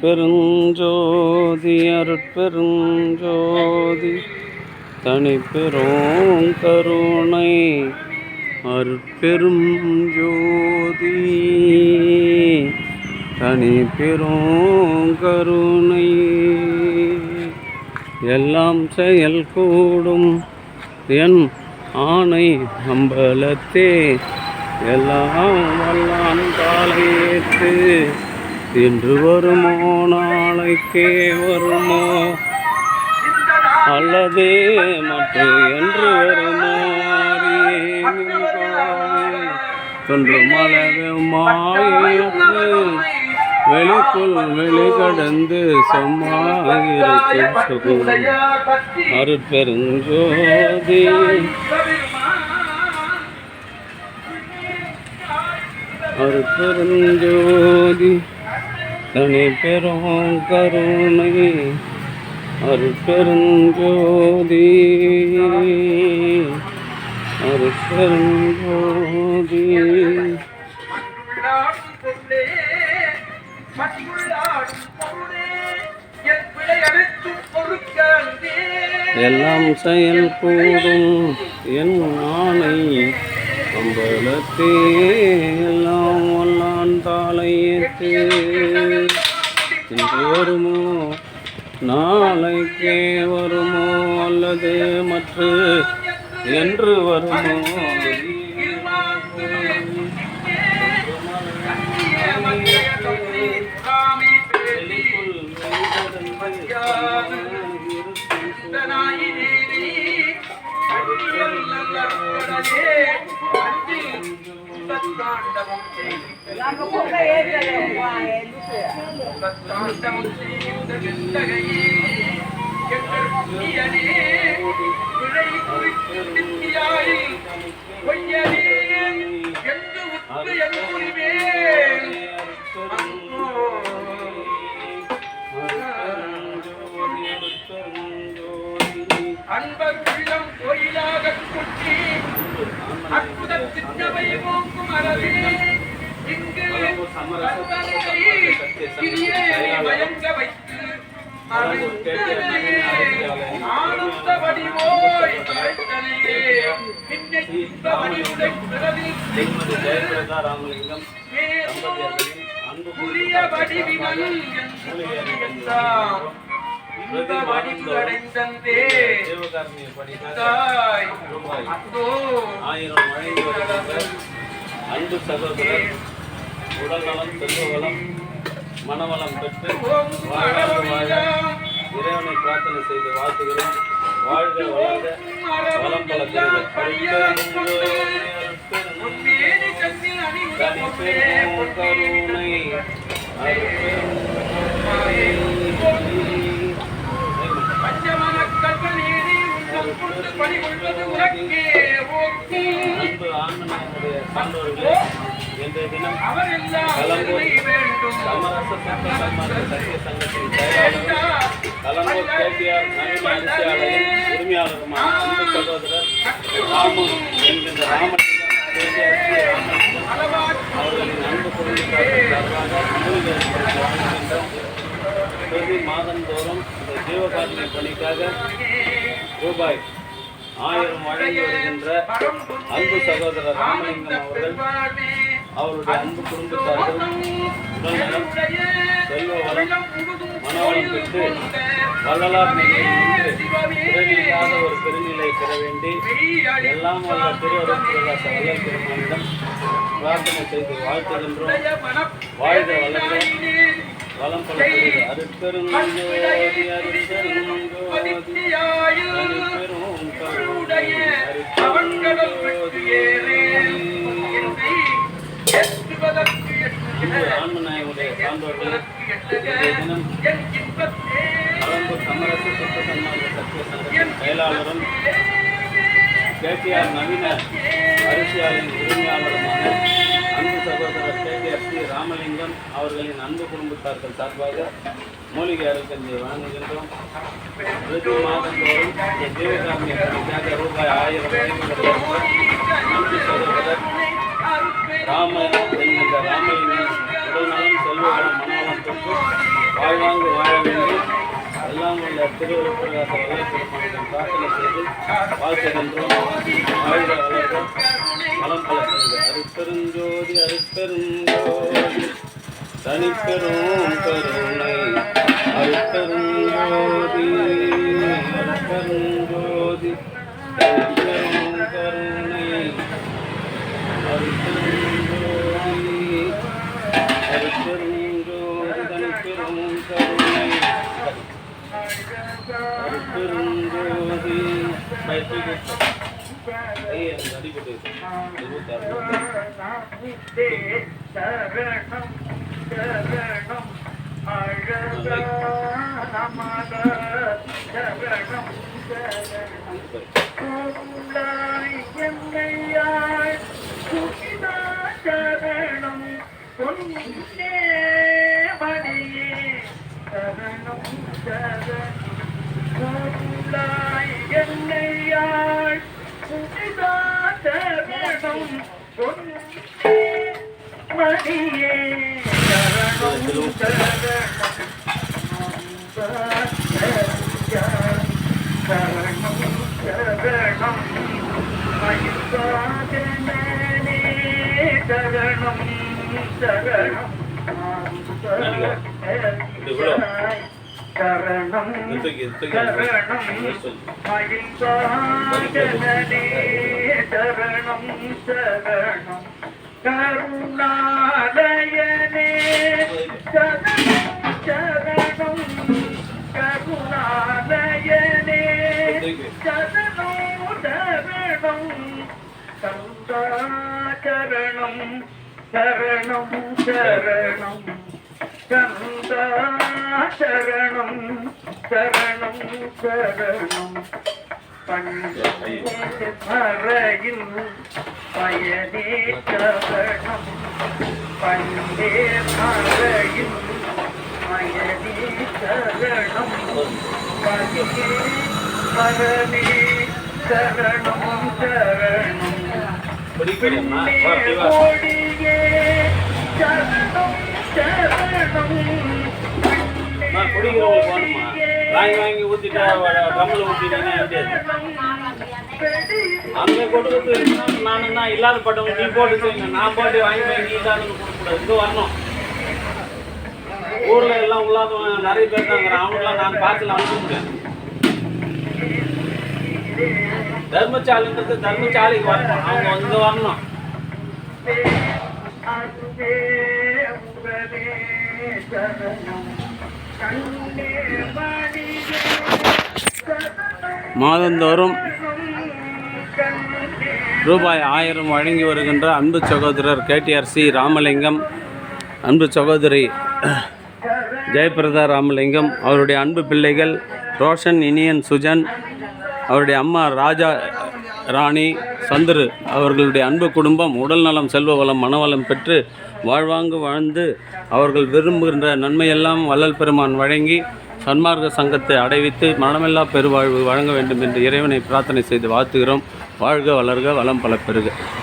அருட்பெருஞ்சோதி அருட்பெருஞ்சோதி தனிப்பெரும் கருணை அருட்பெரும் ஜோதி தனிப்பெரும் கருணை எல்லாம் செயல் கூடும் என் ஆணை அம்பலத்தே எல்லாம் வல்லான் காலையேற்று இன்று வருமோ நாளைக்கே வருமோ அல்லது மற்ற என்று வருமோ தொன்று மலவு மாயத்து வெளிக்குள் வெளிகடந்து செம்மாயிருக்கும் அருட்பெருஞ்சோதி அருட்பெருஞ்சோதி தனி பெரும் கருணை அருட்பெருஞ்சோதி அருட்பெருஞ்சோதி எல்லாம் செயல் கூடும் என் ஆணை அம்பலத்தே எல்லாம் வல்லான் தாளையேற்று இன்று வருமோ நாளைக்கே வருமோ அல்லது மற்ற என்று வருமோ அன்பர் உள்ளம் கோயிலாக கொட்டி அற்புத சின்னவை போக்கும் அரவே இங்கு மயங்க வைத்து ஆனந்த வடிவோய் புதிய வடிவினல் இந்த வடிவு அடைந்தே அன்பு சகோதரர் உடல்நலம் செல்வவளம் மனவளம் பெற்று இறைவனை பிரார்த்தனை செய்து வாழ்த்துகிறோம். வாழ்க வளர்க வளம் பல அன்பு ஆன்மனுடைய சான்றோர்களே, இன்றைய தினம் கலம்பூர் சமரச சட்ட சன்மார்க்க சத்திய சங்கத்தின் செயலாளரும் கலம்பூர் கேபிஆர் நவீன அரிசியாலயம் உரிமையாளருமான அன்பு சகோதரர் ராமு என்கின்ற ராமலிங்கம் அவர்களின் அன்பு குடும்பத்தார்கள் பிரதி மாதந்தோறும் இந்த ஜீவகாருண்ய பணிக்காக ரூபாய் 1000 வழங்கி வருகின்ற அன்பு சகோதரர் ராமலிங்கம் அவர்கள் அவருடைய அன்பு குடும்பத்தார்கள் உடல்நலம் செல்வ வளம் மனவளம் பெற்று வள்ளலார் நிலையில் பிறவில்லாத ஒரு பெருநிலை பெற வேண்டி எல்லாம் வல்ல திருவரப்பிரகாச வள்ளல் பெருமானிடம் பிரார்த்தனை செய்து வாழ்த்துகின்றோம். வாழ்க வளர்க வளம் பல அருட்பெருஞ்சோதி அருட்பெருஞ்சோதி ஆன்மநாயகனுடைய சான்றோர்கள் தினம் கலம்பூர் சமரச சுத்த சன்மார்க்க சத்திய சங்கத்தின் செயலாளரும் கேபிஆர் நவீன அரிசியாலின் உரிமையாளருமான அன்பு சகோதரர் கேபிஆர் ஸ்ரீ ராமலிங்கம் அவர்களின் அன்பு குடும்பத்தார்கள் சார்பாக மூலிகை அருட்கஞ்சியை வழங்குகின்றோம். பிரதி மாதந்தோறும் இந்த ஜீவகாருண்ய பணிக்காக ரூபாய் 1000 அன்பு சகோதரர் ராம என்கின்ற ராமலிங்கம் உடல்நலம் செல்வ வளம் மனவளம் பெற்று வாழ்வாங்கு வாழ வேண்டி எல்லாம் உள்ள திருவருட்பிரகாச வல்லல் பெருமானிடம் பிரார்த்தனை செய்து வாழ்த்துகின்றோம். வாழ்க வளர்க வளம் பல செய்க. அருட்பெருஞ்சோதி அருட்பெருஞ்சோதி தனிப்பெரும் கருணை அருட்பெருஞ்சோதி அருட்பெருஞ்சோதி தனிப்பெரும் கருணை அருட்பெருஞ்சோதி அருட்பெருஞ்சோதி தனிப்பெரும் கருணை அருட்பெருஞ்சோதி அடிபட்டு கருணாலயனே சரணம் கருணாலயனே சரணம் சரணம் சரணம் சரணம் கந்தா சரணம் சரணம் சரணம் பண்டையில் பயனே சரணம் பண்டே மறையில் பயனே சரணம் பகியே மரணே சரணம் சரணம் கோடியே சரணம் சரணம் வாங்கி ஊற்றிட்டா கம்மில் ஊற்றிட்டேன்னா அங்கே கொடுத்து நான் தான் இல்லாத பட்டவங்க நீ போட்டு செய்யணும். நான் போட்டு வாங்கி நீ தான் கொடுக்கக்கூடாது. இங்கே வரணும். ஊரில் எல்லாம் உள்ளாதவங்க நிறைய பேர் தாங்கிறான். அவங்களாம் நான் பார்த்துல அனுப்ப முடியாது. தர்மசாலைன்றது தர்மசாலைக்கு வரணும். அவங்க இங்கே வரணும். மாதந்தோறும் ரூபாய் 1000 வழங்கி வருகின்ற அன்பு சகோதரர் KTRC ராமலிங்கம், அன்பு சகோதரி ஜெயபிரதா ராமலிங்கம், அவருடைய அன்பு பிள்ளைகள் ரோஷன், இனியன், சுஜன், அவருடைய அம்மா ராஜா ராணி, சந்துரு, அவர்களுடைய அன்பு குடும்பம் உடல் நலம், செல்வ வளம், மனவளம் பெற்று வாழ்வாங்கு வாழ்ந்து அவர்கள் விரும்புகின்ற நன்மையெல்லாம் வள்ளல் பெருமான் வழங்கி சன்மார்க்க சங்கத்தை அடைவித்து மனமெல்லா பெருவாழ்வு வழங்க வேண்டும் என்று இறைவனை பிரார்த்தனை செய்து வாழ்த்துகிறோம். வாழ்க வளர்க வளம் பல பெறுக.